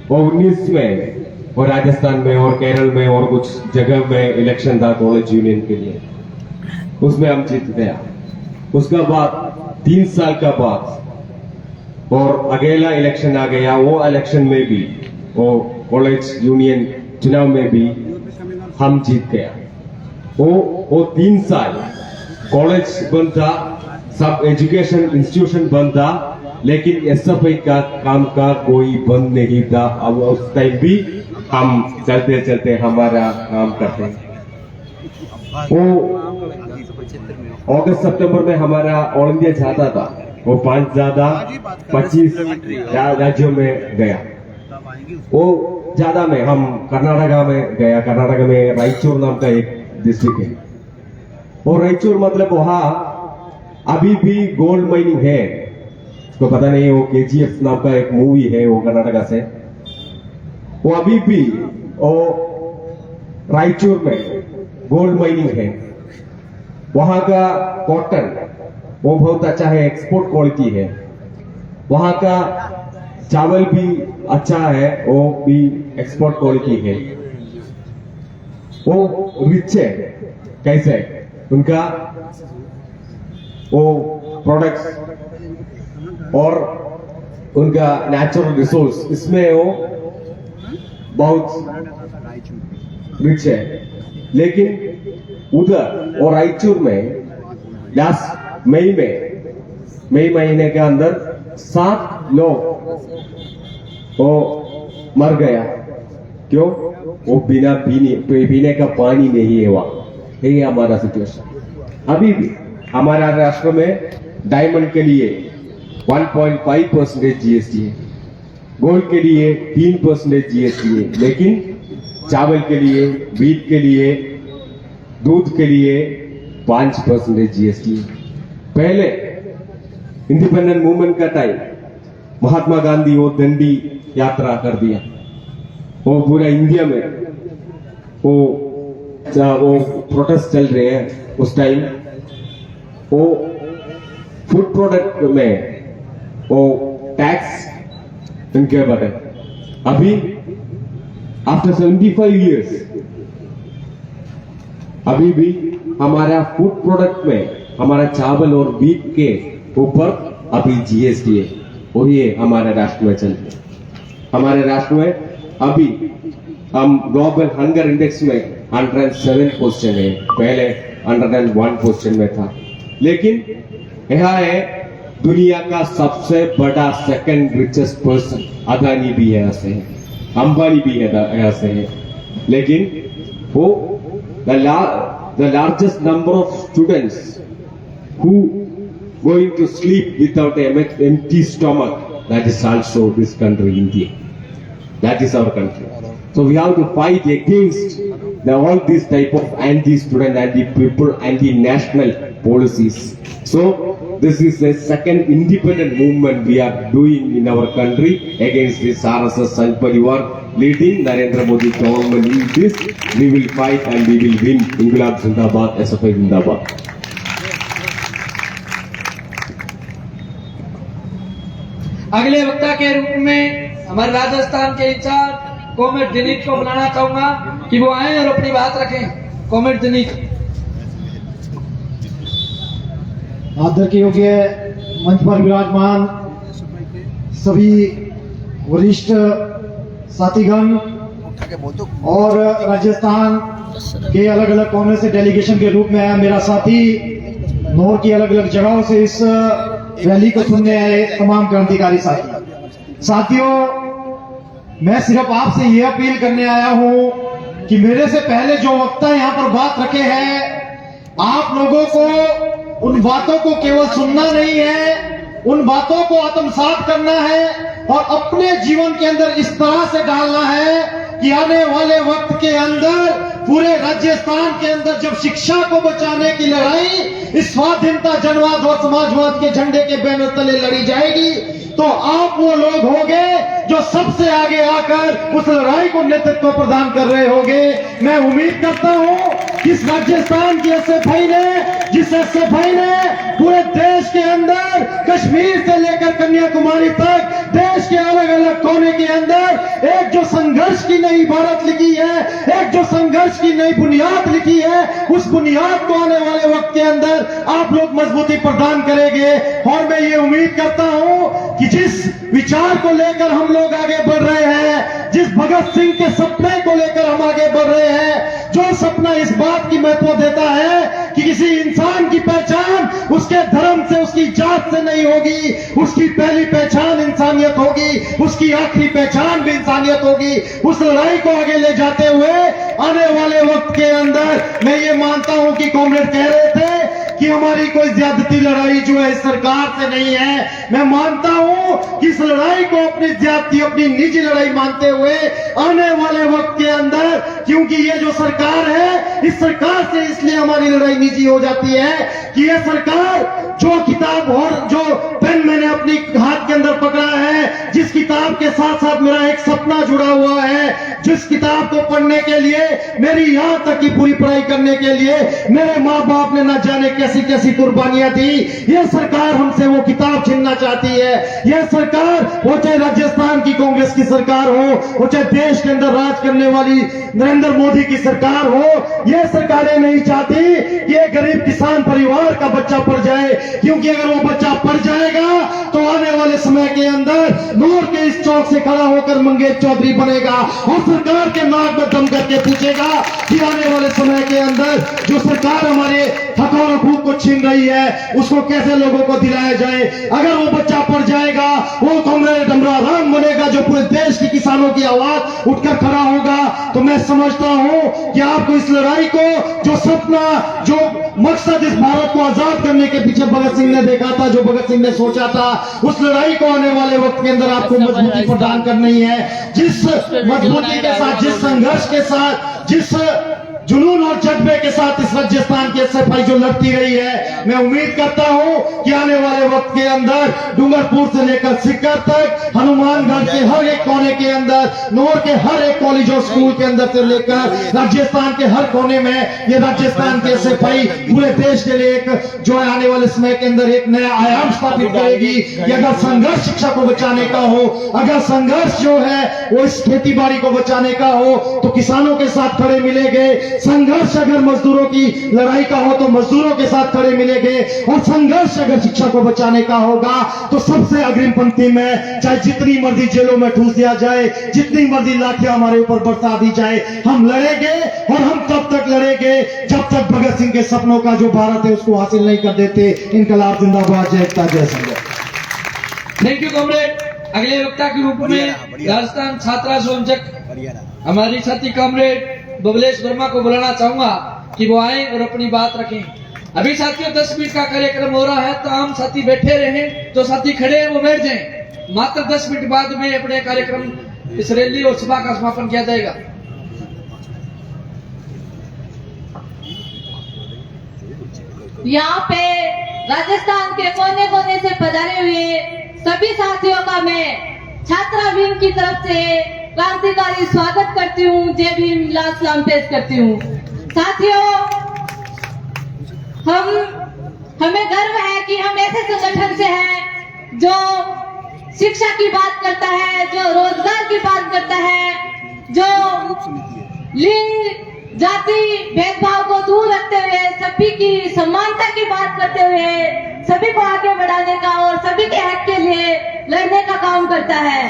वो 19 में और राजस्थान में और केरल में और कुछ जगह में इलेक्शन था कॉलेज यूनियन के लिए, उसमें हम जीत गया। उसका बाद 3 साल का बाद और अकेला इलेक्शन आ गया। वो इलेक्शन में भी वो कॉलेज यूनियन चुनाव में भी हम जीत गया। वो 3 साल कॉलेज बंद था, सब एजुकेशन इंस्टीट्यूशन बंद था, लेकिन SFI का काम का कोई बंद नहीं था। अब उस टाइम भी हम चलते चलते हमारा काम करते हैं। वो अगस्त सितंबर में हमारा ऑल इंडिया जाता था, वो 5 ज्यादा 25 राज्यों में गया। वो ज्यादा में हम कर्नाटका में गया। कर्नाटका में रायचूर नाम का एक डिस्ट्रिक्ट है। और रायचूर मतलब वहां अभी भी गोल्ड माइनिंग है। तो पता नहीं, वो KGF नाम का एक मूवी है वो कर्नाटका से। वो अभी भी वो रायचूर में गोल्ड माइनिंग है। वहां का कॉटन वो बहुत अच्छा है, एक्सपोर्ट क्वालिटी है। वहां का चावल भी अच्छा है, वो भी एक्सपोर्ट क्वालिटी है। वो रिच है, कैसे उनका वो प्रोडक्ट्स और उनका नेचुरल रिसोर्स, इसमें वो बहुत रिच है। लेकिन उधर और रायचूर में लास्ट मई महीने के अंदर 7 लोग वो मर गया। क्यों? वो बिना पीने का पानी नहीं है वहां। यही हमारा सिचुएशन। अभी भी हमारा राष्ट्र में डायमंड के लिए 1.5% GST है, गोल्ड के लिए 3% GST है, लेकिन चावल के लिए, वीट के लिए, दूध के लिए 5% GST है। पहले इंडिपेंडेंट मूवमेंट का टाइम महात्मा गांधी वो दंडी यात्रा कर दिया। वो पूरा इंडिया में वो प्रोटेस्ट चल रहे हैं। उस टाइम वो फूड प्रोडक्ट में वो टैक्स इनके ऊपर है। अभी आफ्टर 75 इयर्स अभी भी हमारा फूड प्रोडक्ट में हमारा चावल और वीट के ऊपर अभी जीएसटी है, वही है हमारे राष्ट्र में चलते। हमारे राष्ट्र में अभी हम ग्लोबल हंगर इंडेक्स में 107 पोजीशन है, पहले 101 पोजीशन में था। लेकिन यह है दुनिया का सबसे बड़ा सेकंड रिचेस्ट पर्सन अदानी भी यहाँ से है, अंबानी भी यहाँ से है। लेकिन वो the largest number of students who going to sleep without an empty stomach, that is also this country, India. That is our country. So we have to fight against all these type of anti-student, anti-people, anti-national policies. So this is a second independent movement we are doing in our country against this RSS Sangh Parivar leading Narendra Modi government. In this we will fight and we will win. Inqilab Zindabad, SFI Zindabad. अगले वक्ता के रूप में हमारे राजस्थान के इंचार्ज कॉमरेड दिनीत को बुलाना चाहूंगा कि वो आए और अपनी बात रखें। कॉमरेड दिनीत। आदर के योग्य मंच पर विराजमान सभी वरिष्ठ साथीगण और राजस्थान के अलग अलग कोने से डेलीगेशन के रूप में आया मेरा साथी, नौर की अलग अलग जगहों से इस रैली को सुनने आए तमाम क्रांतिकारी साथियों, मैं सिर्फ आपसे ये अपील करने आया हूं कि मेरे से पहले जो वक्ता यहां पर बात रखे हैं, आप लोगों को उन बातों को केवल सुनना नहीं है, उन बातों को आत्मसात करना है और अपने जीवन के अंदर इस तरह से डालना है कि आने वाले वक्त के अंदर पूरे राजस्थान के अंदर जब शिक्षा को बचाने की लड़ाई इस स्वाधीनता, जनवाद और समाजवाद के झंडे के बैनर तले लड़ी जाएगी, तो आप वो लोग होंगे जो सबसे आगे आकर उस लड़ाई को नेतृत्व प्रदान कर रहे होंगे। मैं उम्मीद करता हूं कि इस राजस्थान की एसएफआई ने, जिस एसएफआई ने पूरे देश के अंदर कश्मीर से लेकर कन्याकुमारी तक देश के अलग अलग कोने के अंदर एक जो संघर्ष की नई इबारत लिखी है, एक जो संघर्ष की नई बुनियाद लिखी है, उस बुनियाद को आने वाले वक्त के अंदर आप लोग मजबूती प्रदान करेंगे। और मैं ये उम्मीद करता हूं कि जिस विचार को लेकर हम लोग आगे बढ़ रहे हैं, जिस भगत सिंह के सपने को लेकर हम आगे बढ़ रहे हैं, जो सपना इस बात की महत्व देता है कि किसी इंसान की पहचान उसके धर्म से, उसकी जात से नहीं होगी, उसकी पहली पहचान इंसानियत होगी, उसकी आखिरी पहचान भी इंसानियत होगी। उस लड़ाई को आगे ले जाते हुए आने वाले वक्त के अंदर मैं ये मानता हूं कि कॉमरेड कह रहे थे कि हमारी कोई ज्यादती लड़ाई जो है सरकार से नहीं है। मैं मानता हूं कि इस लड़ाई को अपनी ज्यादती, अपनी निजी लड़ाई मानते हुए आने वाले वक्त के अंदर, क्योंकि ये जो सरकार है, इस सरकार से इसलिए हमारी लड़ाई निजी हो जाती है कि ये सरकार जो किताब और जो पेन मैंने अपनी हाथ के अंदर पकड़ा है, जिस किताब के साथ साथ मेरा एक सपना जुड़ा हुआ है, जिस किताब को पढ़ने के लिए, मेरी यहां तक की पूरी पढ़ाई करने के लिए मेरे माँ बाप ने न जाने कैसी कैसी कुर्बानियां दी, यह सरकार हमसे वो किताब छीनना चाहती है। यह सरकार, वो चाहे राजस्थान की कांग्रेस की सरकार हो, वो चाहे देश के अंदर राज करने वाली नरेंद्र मोदी की सरकार हो, यह सरकारें नहीं चाहती कि एक गरीब किसान परिवार का बच्चा पढ़ जाए, क्योंकि अगर वो बच्चा पढ़ जाएगा तो आने वाले समय के अंदर नूर के इस चौक से खड़ा होकर मंगेश चौधरी बनेगा और सरकार के नाक में दम करके पूछेगा कि आने वाले समय के अंदर जो सरकार हमारे हक और हकूक को छीन रही है, उसको कैसे लोगों को दिलाया जाए। अगर वो बच्चा पढ़ जाएगा, वो कॉमरेड अमरा राम बनेगा जो पूरे देश के किसानों की आवाज उठकर खड़ा होगा। तो मैं समझता हूं कि आपको इस लड़ाई को, जो सपना, जो मकसद इस भारत को आजाद करने के पीछे भगत सिंह ने देखा था, जो भगत सिंह ने सोचा था, उस लड़ाई को आने वाले वक्त के अंदर आपको मजबूती प्रदान करनी है। जिस मजबूती के साथ, जिस संघर्ष के साथ, जिस जुनून और जज्बे के साथ इस राजस्थान की एसएफआई जो लड़ती रही है, मैं उम्मीद करता हूं कि आने वाले वक्त के अंदर डूंगरपुर से लेकर सीकर तक, हनुमानगढ़ के हर एक कोने के अंदर, नोर के हर एक कॉलेज और स्कूल के अंदर से लेकर राजस्थान के हर कोने में ये राजस्थान के एसएफआई पूरे देश के लिए एक जो है आने वाले समय के अंदर एक नया आयाम स्थापित करेगी कि अगर संघर्ष शिक्षा को बचाने का हो, अगर संघर्ष जो है वो इस खेती बाड़ी को बचाने का हो तो किसानों के साथ खड़े मिलेंगे, संघर्ष अगर मजदूरों की लड़ाई का हो तो मजदूरों के साथ खड़े मिलेंगे, और संघर्ष अगर शिक्षा को बचाने का होगा तो सबसे अग्रिम पंक्ति में, चाहे जितनी मर्जी जेलों में ठूस दिया जाए, जितनी मर्जी लाठियां हमारे ऊपर बरसा दी जाए, हम लड़ेंगे। और हम तब तक लड़ेंगे जब तक भगत सिंह के सपनों का जो भारत है उसको हासिल नहीं कर देते। इनकलाब जिंदाबाद, जय एकता, जय संघर्ष। Thank you comrade. अगले वक्ता के रूप में राजस्थान छात्रा संयोजक हमारी साथी कॉमरेड बबलेश वर्मा को बुलाना चाहूंगा कि वो आए और अपनी बात रखें। अभी साथियों 10 मिनट का कार्यक्रम हो रहा है, तो आम साथी बैठे रहे, जो साथी खड़े हैं वो बैठ जाएं। मात्र 10 मिनट बाद में अपने कार्यक्रम इस रैली और सभा का समापन किया जाएगा। यहाँ पे राजस्थान के कोने कोने से पधारे हुए सभी साथियों का मैं छात्रा विंग की तरफ से क्रांतिकारी स्वागत करती हूँ, जय भीम, लाल सलाम पेश करती हूँ। साथियों, हमें गर्व है कि हम ऐसे संगठन से हैं जो शिक्षा की बात करता है, जो रोजगार की बात करता है, जो लिंग जाति भेदभाव को दूर रखते हुए सभी की समानता की बात करते हुए सभी को आगे बढ़ाने का और सभी के हक के लिए लड़ने का काम करता है।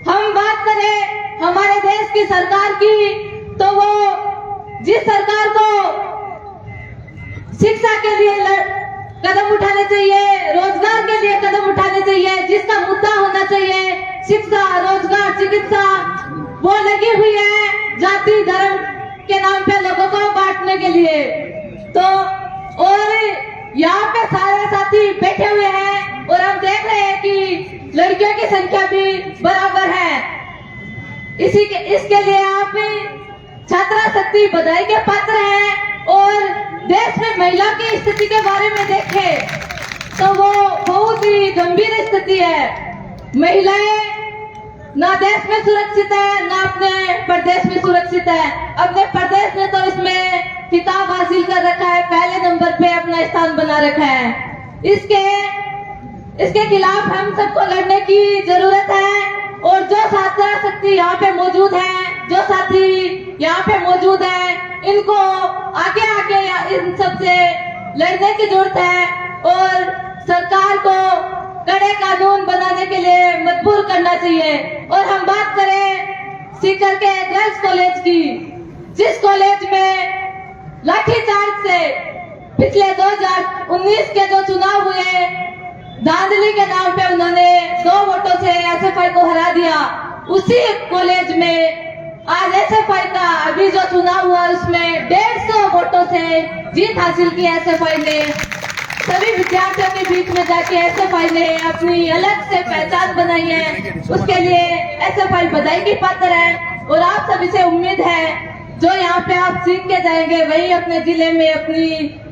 हम बात करें हमारे देश की सरकार की, तो वो जिस सरकार को शिक्षा के लिए कदम उठाने चाहिए, रोजगार के लिए कदम उठाने चाहिए, जिसका मुद्दा होना चाहिए शिक्षा, रोजगार, चिकित्सा, वो लगी हुई है जाति धर्म के नाम पे लोगों को बांटने के लिए। तो और यहाँ पे सारे साथी बैठे हुए हैं और हम देख रहे हैं कि लड़कियों की संख्या भी बराबर है। इसके लिए आप छात्रा शक्ति बधाई के पात्र हैं। और देश में महिला की स्थिति के बारे में देखें तो वो बहुत ही गंभीर स्थिति है। महिलाएं ना देश में सुरक्षित है, ना अपने प्रदेश में सुरक्षित है। अपने प्रदेश में तो इसमें खिताब हासिल कर रखा है, पहले नंबर पे अपना स्थान बना रखा है। इसके खिलाफ हम सबको लड़ने की जरूरत है। और जो छात्रा शक्ति यहाँ पे मौजूद है, जो साथी यहाँ पे मौजूद है, इनको आगे इन सबसे लड़ने की जरूरत है और सरकार को कड़े कानून बनाने के लिए मजबूर करना चाहिए। और हम बात करें सीकर के गर्ल्स कॉलेज की, जिस कॉलेज में लाठीचार्ज से पिछले 2019 के जो चुनाव हुए, धांधली के नाम पे उन्होंने 2 वोटों से एसएफआई को हरा दिया। उसी कॉलेज में आज एसएफआई का अभी जो चुनाव हुआ उसमें 150 वोटों से जीत हासिल की एसएफआई ने। सभी विद्यार्थियों के बीच में जाके एसएफआई ने अपनी अलग से पहचान बनाई है, उसके लिए एसएफआई बधाई की पात्र है। और आप सभी से उम्मीद है जो यहाँ पे आप सीख के जाएंगे वही अपने जिले में, अपनी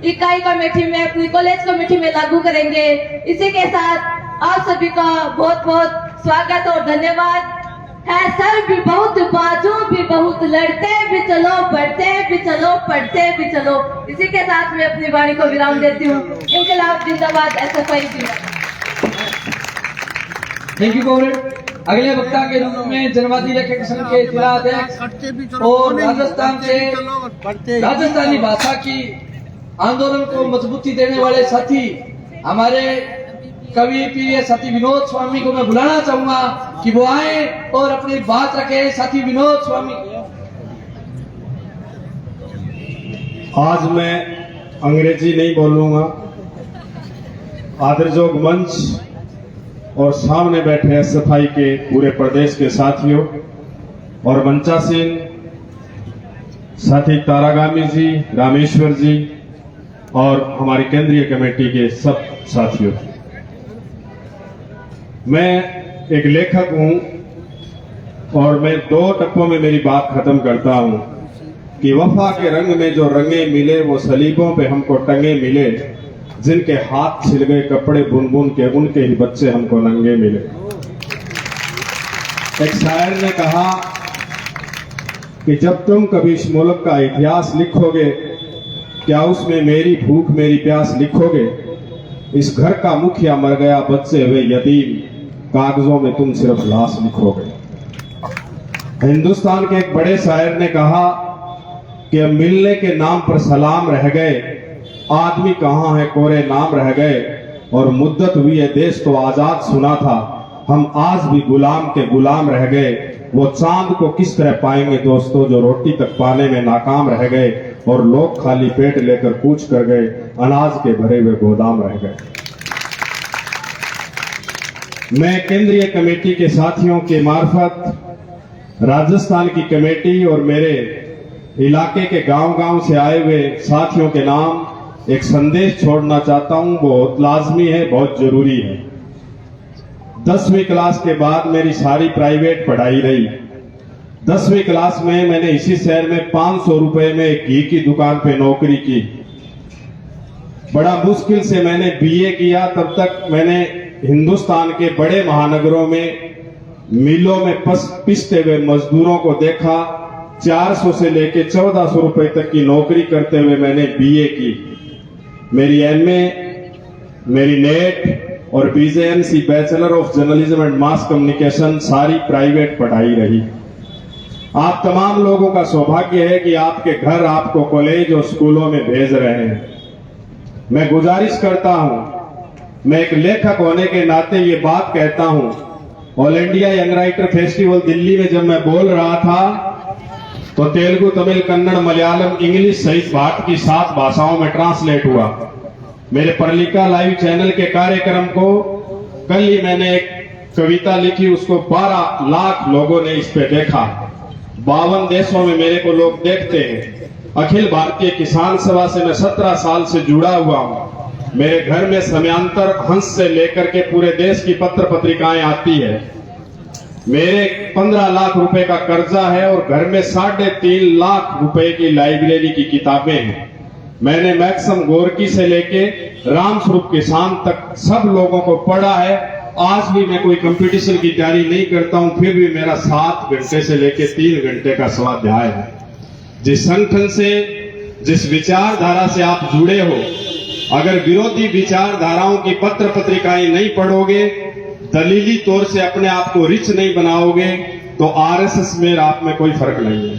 इकाई कमेटी में, अपनी कॉलेज कमेटी में लागू करेंगे। इसी के साथ आप सभी का बहुत बहुत स्वागत और धन्यवाद है। सर भी बहुत, बाजू भी बहुत, लड़ते भी चलो, पढ़ते भी चलो, पढ़ते भी चलो। इसी के साथ मैं अपनी वाणी को विराम देती हूँ। इनकलाब जिंदाबाद, एसएफआई जिंदाबाद। Thank you comrade. अगले वक्ता के रूप में जनवादी लेखक संघ के जिला अध्यक्ष और राजस्थान से राजस्थानी भाषा की आंदोलन को मजबूती देने वाले साथी हमारे कवि प्रिय साथी विनोद स्वामी को मैं बुलाना चाहूंगा कि वो आए और अपनी बात रखे। साथी विनोद स्वामी। आज मैं अंग्रेजी नहीं बोलूंगा। आदरजोग मंच और सामने बैठे एसएफआई के पूरे प्रदेश के साथियों और मंचासीन साथी तारागामी जी, रामेश्वर जी और हमारी केंद्रीय कमेटी के सब साथियों, मैं एक लेखक हूं और मैं 2 टप्पों में मेरी बात खत्म करता हूं। कि वफा के रंग में जो रंगे मिले वो सलीबों पे हमको टंगे मिले, जिनके हाथ छिल गए कपड़े बुन बुन के उनके ही बच्चे हमको नंगे मिले। एक शायर ने कहा कि जब तुम कभी इस मुल्क का इतिहास लिखोगे, क्या उसमें मेरी भूख मेरी प्यास लिखोगे? इस घर का मुखिया मर गया, बच्चे हुए यतीम, कागजों में तुम सिर्फ लाश लिखोगे। हिंदुस्तान के एक बड़े शायर ने कहा कि अब मिलने के नाम पर सलाम रह गए, आदमी कहाँ है कोरे नाम रह गए, और मुद्दत हुई है देश तो आजाद सुना था, हम आज भी गुलाम के गुलाम रह गए। वो चांद को किस तरह पाएंगे दोस्तों जो रोटी तक पाने में नाकाम रह गए, और लोग खाली पेट लेकर कूच कर गए, अनाज के भरे हुए गोदाम रह गए। मैं केंद्रीय कमेटी के साथियों के मार्फत राजस्थान की कमेटी और मेरे इलाके के गांव-गांव से आए हुए साथियों के नाम एक संदेश छोड़ना चाहता हूं। बहुत लाजमी है, बहुत जरूरी है। 10वीं क्लास के बाद मेरी सारी प्राइवेट पढ़ाई रही। 10वीं क्लास में मैंने इसी शहर में 500 रुपए में एक घी की दुकान पे नौकरी की। बड़ा मुश्किल से मैंने बीए किया। तब तक मैंने हिंदुस्तान के बड़े महानगरों में मिलों में पिसते हुए मजदूरों को देखा। 400 से लेके 1400 रुपए तक की नौकरी करते हुए मैंने बीए की। मेरी एमए, मेरी नेट और BJMC bachelor of journalism and mass communication सारी प्राइवेट पढ़ाई रही। आप तमाम लोगों का सौभाग्य है कि आपके घर आपको कॉलेज और स्कूलों में भेज रहे हैं। मैं गुजारिश करता हूं, मैं एक लेखक होने के नाते ये बात कहता हूं, all India young writer festival Delhi में जब मैं बोल रहा था तो तेलुगु, तमिल, कन्नड़, मलयालम, इंग्लिश सहित भारत की 7 भाषाओं में ट्रांसलेट हुआ। मेरे परलिका लाइव चैनल के कार्यक्रम को कल ही मैंने एक कविता लिखी, उसको 12 लाख लोगों ने इस पे देखा। 52 देशों में मेरे को लोग देखते हैं। अखिल भारतीय किसान सभा से मैं 17 साल से जुड़ा हुआ हूं। मेरे घर में समयांतर हंस से लेकर के पूरे देश की पत्र पत्रिकाएं आती है। मेरे 15 लाख रुपए का कर्जा है और घर में 3.5 लाख रुपए की लाइब्रेरी की किताबें हैं। मैंने मैक्सम गोरकी से लेके रामस्वरूप किसान तक सब लोगों को पढ़ा है। आज भी मैं कोई कंपटीशन की तैयारी नहीं करता हूं, फिर भी मेरा 7 घंटे से लेके 3 घंटे का स्वाध्याय है। जिस संगठन से, जिस विचारधारा से आप जुड़े हो, अगर विरोधी विचारधाराओं की पत्र पत्रिकाएं नहीं पढ़ोगे, दलीली तौर से अपने आप को रिच नहीं बनाओगे, तो आरएसएस में आप में कोई फर्क नहीं है।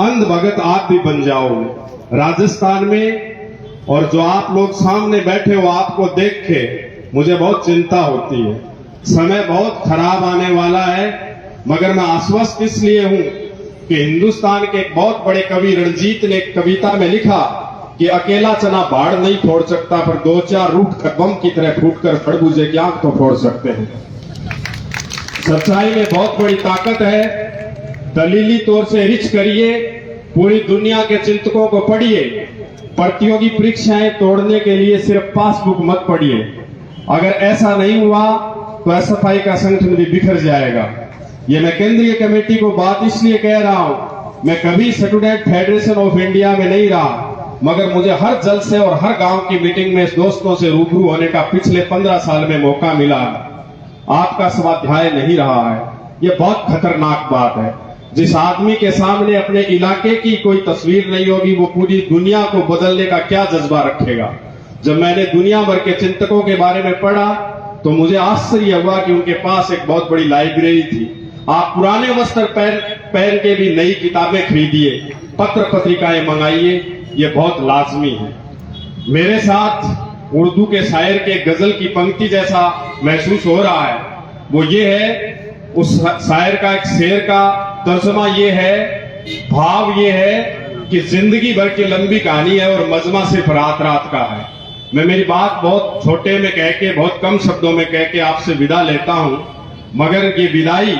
अंध भगत आप भी बन जाओगे। राजस्थान में और जो आप लोग सामने बैठे हो, आपको देख के मुझे बहुत चिंता होती है। समय बहुत खराब आने वाला है, मगर मैं आश्वस्त इसलिए हूं कि हिंदुस्तान के एक बहुत बड़े कवि रणजीत ने एक कविता में लिखा कि अकेला चना बाढ़ नहीं फोड़ सकता, पर 2-4 रूट कर बम की तरह फूटकर खरबूजे की आंख तो फोड़ सकते हैं। सच्चाई में बहुत बड़ी ताकत है। दलीली तौर से रिच करिए, पूरी दुनिया के चिंतकों को पढ़िए। प्रतियोगी परीक्षाएं तोड़ने के लिए सिर्फ पासबुक मत पढ़िए। अगर ऐसा नहीं हुआ तो एसएफआई का संगठन भी बिखर जाएगा। ये मैं केंद्रीय कमेटी को बात इसलिए कह रहा हूं, मैं कभी स्टूडेंट फेडरेशन ऑफ इंडिया में नहीं रहा, मगर मुझे हर जलसे और हर गांव की मीटिंग में दोस्तों से रूबरू होने का पिछले 15 साल में मौका मिला। आपका स्वाध्याय नहीं रहा है, यह बहुत खतरनाक बात है। जिस आदमी के सामने अपने इलाके की कोई तस्वीर नहीं होगी, वो पूरी दुनिया को बदलने का क्या जज्बा रखेगा। जब मैंने दुनिया भर के चिंतकों के बारे में पढ़ा तो मुझे आश्चर्य हुआ कि उनके पास एक बहुत बड़ी लाइब्रेरी थी। आप पुराने वस्त्र पहन के भी नई किताबें खरीदिए, पत्र पत्रिकाएं मंगाइए, ये बहुत लाजमी है। मेरे साथ उर्दू के शायर के गजल की पंक्ति जैसा महसूस हो रहा है। वो ये है, उस शायर का एक शेर का तर्जुमा ये है, भाव ये है कि जिंदगी भर की लंबी कहानी है और मजमा सिर्फ रात रात का है। मैं मेरी बात बहुत छोटे में कह के, बहुत कम शब्दों में कह के आपसे विदा लेता हूं, मगर ये विदाई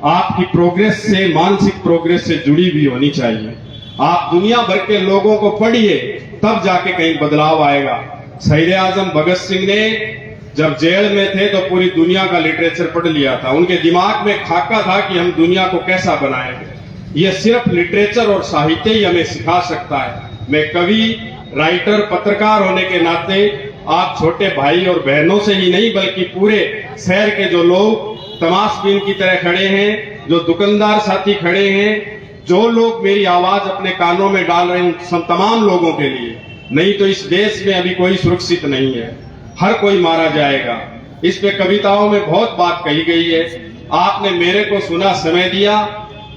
आपकी प्रोग्रेस से, मानसिक प्रोग्रेस से जुड़ी हुई होनी चाहिए। आप दुनिया भर के लोगों को पढ़िए, तब जाके कहीं बदलाव आएगा। शहीद आजम भगत सिंह ने जब जेल में थे तो पूरी दुनिया का लिटरेचर पढ़ लिया था। उनके दिमाग में खाका था कि हम दुनिया को कैसा बनाएंगे। यह सिर्फ लिटरेचर और साहित्य ही हमें सिखा सकता है। मैं कवि, राइटर, पत्रकार होने के नाते आप छोटे भाई और बहनों से ही नहीं बल्कि पूरे शहर के जो लोग तमाशबीन की तरह खड़े हैं, जो दुकानदार साथी खड़े हैं, जो लोग मेरी आवाज अपने कानों में डाल रहे हैं, सब तमाम लोगों के लिए। नहीं तो इस देश में अभी कोई सुरक्षित नहीं है, हर कोई मारा जाएगा। इस पे कविताओं में बहुत बात कही गई है। आपने मेरे को सुना, समय दिया,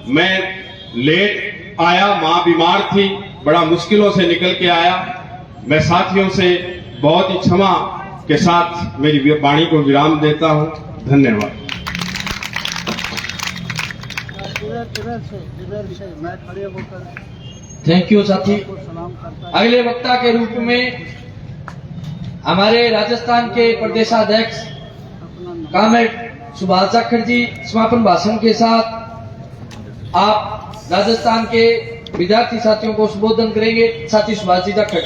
मैं लेट आया, मां बीमार थी, बड़ा मुश्किलों से निकल के आया। मैं साथियों से बहुत ही क्षमा के साथ मेरी वाणी को विराम देता हूं। धन्यवाद। थैंक यू साथी। अगले वक्ता के रूप में हमारे राजस्थान के प्रदेशाध्यक्ष कामेड सुभाष जाखड़ जी समापन भाषण के साथ आप राजस्थान के विद्यार्थी साथियों को संबोधन करेंगे। साथी सुभाष जी जाखड़।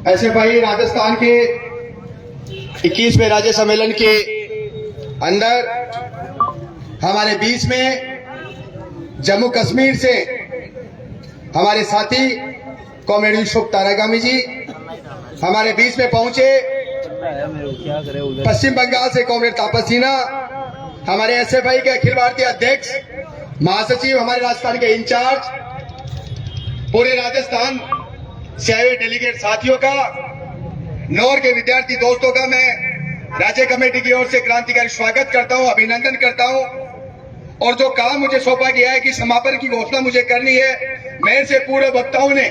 ऐसे भाई, राजस्थान के 21वें राज्य सम्मेलन के अंदर हमारे बीच में जम्मू कश्मीर से हमारे साथी कॉमरेड यूसुफ तारागामी जी हमारे बीच में पहुंचे। पश्चिम बंगाल से कॉमरेड तापस सिन्हा, हमारे एसएफआई के अखिल भारतीय अध्यक्ष, महासचिव, हमारे राजस्थान के इंचार्ज, पूरे राजस्थान से आए हुए डेलीगेट साथियों का, नौर के विद्यार्थी दोस्तों का मैं राज्य कमेटी की ओर से क्रांतिकारी स्वागत करता हूं, अभिनंदन करता हूं। और जो काम मुझे सौंपा गया है कि समापन की घोषणा मुझे करनी है, मेरे से पूर्व वक्ताओं ने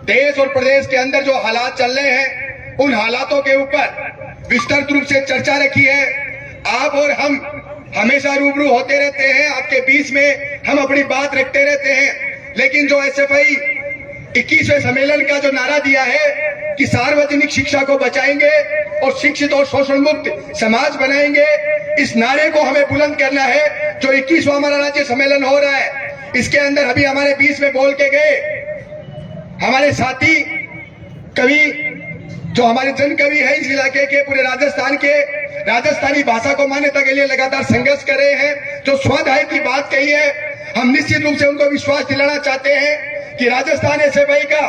देश और प्रदेश के अंदर जो हालात चल रहे हैं, उन हालातों के ऊपर विस्तृत रूप से चर्चा रखी है। आप और हम हमेशा रूबरू होते रहते हैं, आपके बीच में हम अपनी बात रखते रहते हैं, लेकिन जो एसएफआई 21वें सम्मेलन का जो नारा दिया है कि सार्वजनिक शिक्षा को बचाएंगे और शिक्षित और शोषण मुक्त समाज बनाएंगे, इस नारे को हमें बुलंद करना है। जो 21वां हमारा राज्य सम्मेलन हो रहा है, इसके अंदर अभी हमारे बीच में बोल के गए हमारे साथी कवि, जो हमारे जन कवि है इस इलाके के, पूरे राजस्थान के, राजस्थानी भाषा को मान्यता के लिए लगातार संघर्ष कर रहे हैं, जो स्वाध्याय की बात कही है, हम निश्चित रूप से उनको विश्वास दिलाना चाहते हैं कि राजस्थान एसएफआई का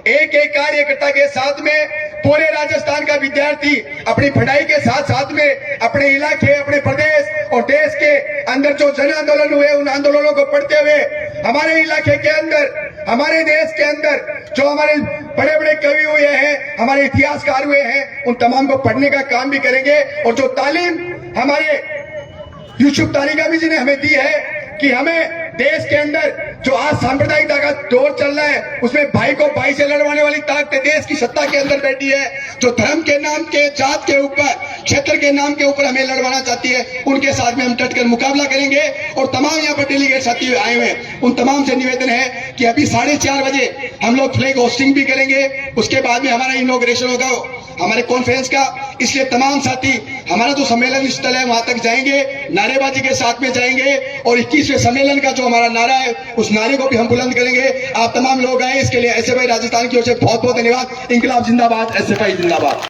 एक एक कार्यकर्ता के साथ में पूरे राजस्थान का विद्यार्थी अपनी पढ़ाई के साथ साथ में अपने इलाके, अपने प्रदेश और देश के अंदर जो जन आंदोलन हुए, उन आंदोलनों को पढ़ते हुए हमारे इलाके के अंदर, हमारे देश के अंदर जो हमारे बड़े बड़े कवि हुए हैं, हमारे इतिहासकार हुए हैं, उन तमाम को पढ़ने का काम भी करेंगे। और जो तालीम हमारे यूसुफ तारिगामी जी ने हमें दी है कि हमें देश के अंदर जो आज सांप्रदायिकता का दौर चल रहा है, उसमें भाई को भाई से लड़वाने वाली ताकत देश की सत्ता के अंदर बैठी है, जो धर्म के नाम के, जात के ऊपर, क्षेत्र के नाम के ऊपर हमें लड़वाना चाहती है, उनके साथ में हम डटकर मुकाबला करेंगे। और तमाम यहाँ पर डेलीगेट साथी आए हुए हैं, उन तमाम से निवेदन है कि अभी 4:30 बजे हम लोग फ्लैग होस्टिंग भी करेंगे, उसके बाद में हमारा इनॉग्रेशन होगा हमारे कॉन्फ्रेंस का। इसलिए तमाम साथी हमारा जो सम्मेलन स्थल है वहां तक जाएंगे, नारेबाजी के साथ में जाएंगे और 21वें सम्मेलन का जो हमारा नारा है, उस नारे को भी हम बुलंद करेंगे। आप तमाम लोग आए, इसके लिए एसएफआई राजस्थान की ओर से बहुत बहुत धन्यवाद। इंकलाब जिंदाबाद, एसएफआई जिंदाबाद।